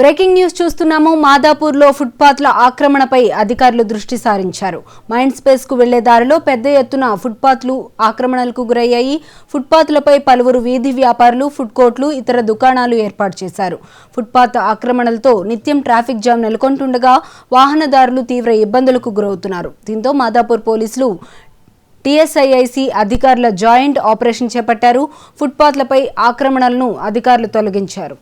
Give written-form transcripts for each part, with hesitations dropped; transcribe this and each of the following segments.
Breaking news చూస్తున్నాము. మాదాపూర్లో ఫుట్పాత్ల ఆక్రమణపై అధికారులు దృష్టి సారించారు. మైండ్ స్పేస్ కు వెళ్లే దారిలో పెద్ద ఎత్తున ఫుట్పాత్లు ఆక్రమణలకు గురయ్యాయి. ఫుట్పాత్లపై పలువురు వీధి వ్యాపారులు, ఫుడ్ కోర్టులు, ఇతర దుకాణాలు ఏర్పాటు చేశారు. ఫుట్పాత్ ఆక్రమణలతో నిత్యం ట్రాఫిక్ జామ్ నెలకొంటుండగా వాహనదారులు తీవ్ర ఇబ్బందులకు గురవుతున్నారు. దీంతో మాదాపూర్ పోలీసులు టీఎస్ఐఐసి అధికారుల జాయింట్ ఆపరేషన్ చేపట్టారు. ఫుట్పాత్లపై ఆక్రమణలను అధికారులు తొలగించారు.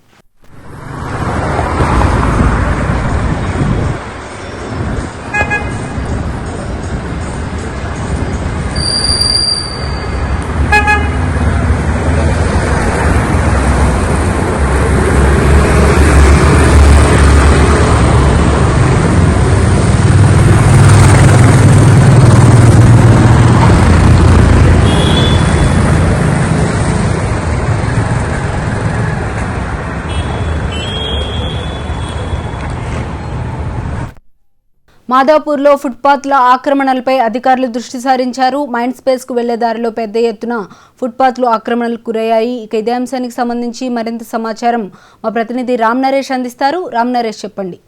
మాదాపూర్లో ఫుట్పాత్ల ఆక్రమణలపై అధికారులు దృష్టి సారించారు. మైండ్ స్పేస్ కు వెళ్లే దారిలో పెద్ద ఎత్తున ఫుట్పాత్లు ఆక్రమణలకు గురయ్యాయి. ఇక ఇదే అంశానికి సంబంధించి మరింత సమాచారం మా ప్రతినిధి రామ్ నరేష్ అందిస్తారు. రామ్ నరేష్, చెప్పండి.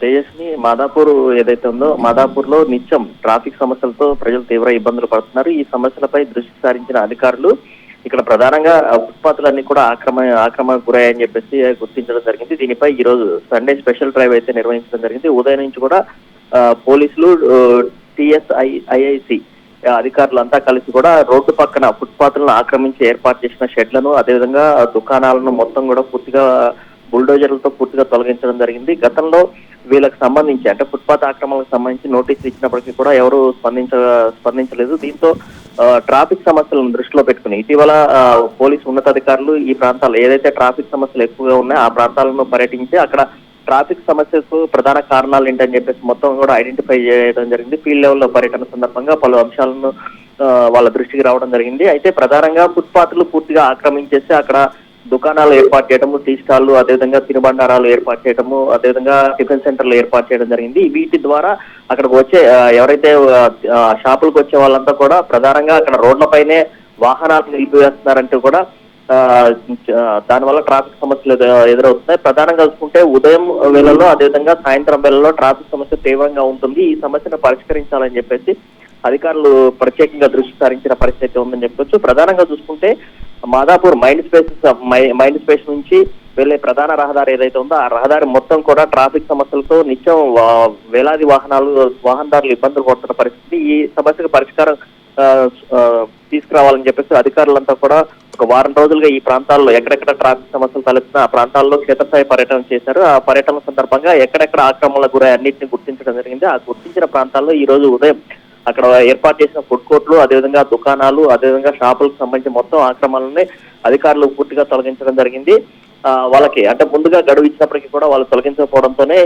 తేజస్ని, మాదాపూర్ ఏదైతే ఉందో మాదాపూర్ లో నిత్యం ట్రాఫిక్ సమస్యలతో ప్రజలు తీవ్ర ఇబ్బందులు పడుతున్నారు. ఈ సమస్యలపై దృష్టి సారించిన అధికారులు ఇక్కడ ప్రధానంగా ఫుట్పాత్లన్నీ కూడా ఆక్రమణకు గురయ్యాయని చెప్పేసి గుర్తించడం జరిగింది. దీనిపై ఈ రోజు సండే స్పెషల్ డ్రైవ్ అయితే నిర్వహించడం జరిగింది. ఉదయం నుంచి కూడా పోలీసులు, టీఎస్ఐఐసి అధికారులంతా కలిసి కూడా రోడ్డు పక్కన ఫుట్పాత్లను ఆక్రమించి ఏర్పాటు చేసిన షెడ్లను, అదేవిధంగా దుకాణాలను మొత్తం కూడా పూర్తిగా బుల్డోజర్లతో పూర్తిగా తొలగించడం జరిగింది. గతంలో వీళ్ళకి సంబంధించి అంటే ఫుట్పాత్ ఆక్రమణకు సంబంధించి నోటీసులు ఇచ్చినప్పటికీ కూడా ఎవరు స్పందించలేదు. దీంతో ట్రాఫిక్ సమస్యలను దృష్టిలో పెట్టుకుని ఇటీవల పోలీసు ఉన్నతాధికారులు ఈ ప్రాంతాల్లో ఏదైతే ట్రాఫిక్ సమస్యలు ఎక్కువగా ఉన్నాయో ఆ ప్రాంతాలను పర్యటించి అక్కడ ట్రాఫిక్ సమస్యకు ప్రధాన కారణాలు ఏంటని చెప్పేసి మొత్తం కూడా ఐడెంటిఫై చేయడం జరిగింది. ఫీల్డ్ లెవెల్లో పర్యటన సందర్భంగా పలు అంశాలను వాళ్ళ దృష్టికి రావడం జరిగింది. అయితే ప్రధానంగా ఫుట్పాత్లు పూర్తిగా ఆక్రమించేసి అక్కడ దుకాణాలు ఏర్పాటు చేయడము, టీ స్టాళ్లు, అదేవిధంగా తినుబండారాలు ఏర్పాటు చేయడము, అదేవిధంగా టిఫిన్ సెంటర్లు ఏర్పాటు చేయడం జరిగింది. వీటి ద్వారా అక్కడికి వచ్చే ఎవరైతే షాపులకు వచ్చే వాళ్ళంతా కూడా ప్రధానంగా అక్కడ రోడ్లపైనే వాహనాలు నిలిపివేస్తున్నారంటూ కూడా దానివల్ల ట్రాఫిక్ సమస్యలు ఎదురవుతున్నాయి. ప్రధానంగా చూసుకుంటే ఉదయం వేళల్లో, అదేవిధంగా సాయంత్రం వేళల్లో ట్రాఫిక్ సమస్య తీవ్రంగా ఉంటుంది. ఈ సమస్యను పరిష్కరించాలని చెప్పేసి అధికారులు ప్రత్యేకంగా దృష్టి సారించిన పరిస్థితి ఉందని చెప్పొచ్చు. ప్రధానంగా చూసుకుంటే మాదాపూర్ మైండ్ స్పేస్ నుంచి వెళ్లే ప్రధాన రహదారి ఏదైతే ఉందో ఆ రహదారి మొత్తం కూడా ట్రాఫిక్ సమస్యలతో నిత్యం వేలాది వాహనదారులు ఇబ్బందులు పడుతున్న పరిస్థితి. ఈ సమస్యకు పరిష్కారం తీసుకురావాలని చెప్పేసి అధికారులంతా కూడా ఒక వారం రోజులుగా ఈ ప్రాంతాల్లో ఎక్కడెక్కడ ట్రాఫిక్ సమస్యలు తలెత్తిన ఆ ప్రాంతాల్లో క్షేత్రస్థాయి పర్యటన చేశారు. ఆ పర్యటన సందర్భంగా ఎక్కడెక్కడ ఆక్రమణలకు గురై అన్నింటినీ గుర్తించడం జరిగింది. ఆ గుర్తించిన ప్రాంతాల్లో ఈ రోజు ఉదయం అక్కడ ఏర్పాటు చేసిన ఫుడ్ కోర్టులు, అదేవిధంగా దుకాణాలు, అదేవిధంగా షాపులకు సంబంధించి మొత్తం ఆక్రమణలని అధికారులు పూర్తిగా తొలగించడం జరిగింది. వాళ్ళకి అంటే ముందుగా గడువు ఇచ్చినప్పటికీ కూడా వాళ్ళు తొలగించకపోవడంతోనే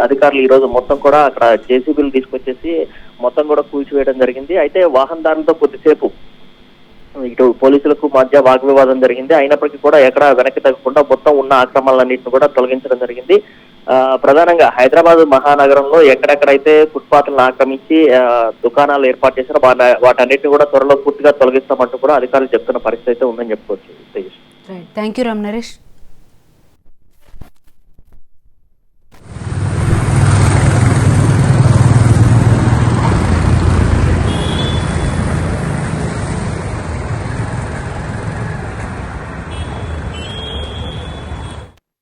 అధికారులు ఈ రోజు మొత్తం కూడా అక్కడ జేసీబీలు తీసుకొచ్చేసి మొత్తం కూడా కూల్చివేయడం జరిగింది. అయితే వాహనదారులతో కొద్దిసేపు ఇటు పోలీసులకు మధ్య వాగ్వివాదం జరిగింది. అయినప్పటికీ కూడా ఎక్కడ వెనక్కి తగ్గకుండా మొత్తం ఉన్న ఆక్రమణలన్నింటిని కూడా తొలగించడం జరిగింది. ప్రధానంగా హైదరాబాద్ మహానగరంలో ఎక్కడెక్కడైతే ఫుట్పాత్లను ఆక్రమించి దుకాణాలు ఏర్పాటు చేశారో వాటన్నిటిని కూడా త్వరలో పూర్తిగా తొలగిస్తామంటూ కూడా అధికారులు చెప్తున్న పరిస్థితి అయితే ఉందని చెప్పుకోవచ్చు. Thank you Ram Naresh.